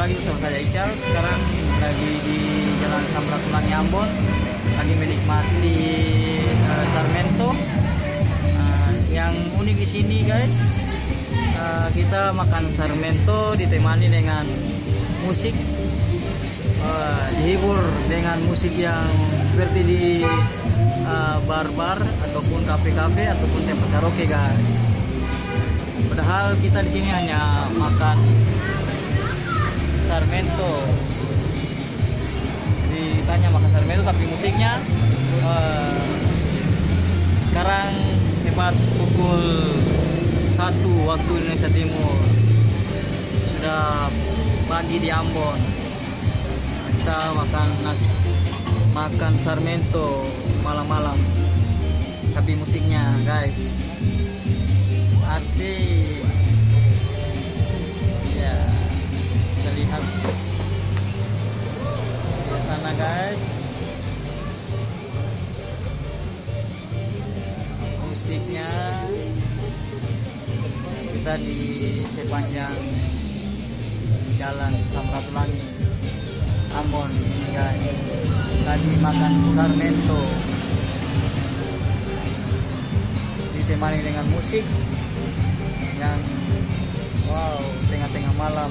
lagi bersama saya Ical. Sekarang lagi di Jalan Samratulangi Ambon, lagi menikmati Sarmento. Yang unik di sini guys, kita makan Sarmento ditemani dengan musik, dihibur dengan musik yang seperti di bar-bar ataupun kafe-kafe ataupun tempat karaoke guys. Padahal kita di sini hanya makan Sarmento. Ditanya makan Sarmento tapi musiknya sekarang tepat pukul 1 waktu Indonesia Timur. Sudah pagi di Ambon. Kita makan Sarmento malam-malam. Tapi musiknya guys asik. Ya, bisa lihat di sana guys. Musiknya kita di sepanjang jalan Samratulangi Ambon ini guys. Tadi makan Sarmento ditemani dengan musik yang wow, tengah-tengah malam.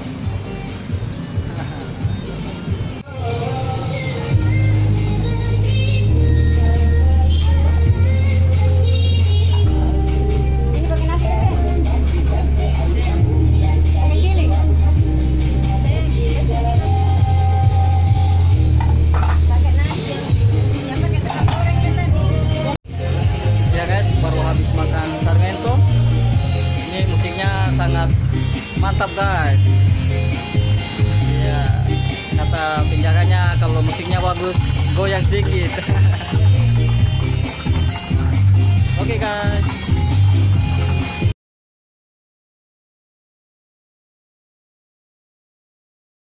Sangat mantap guys. Ya, kata penjaganya kalau musiknya bagus goyang sedikit. Oke guys.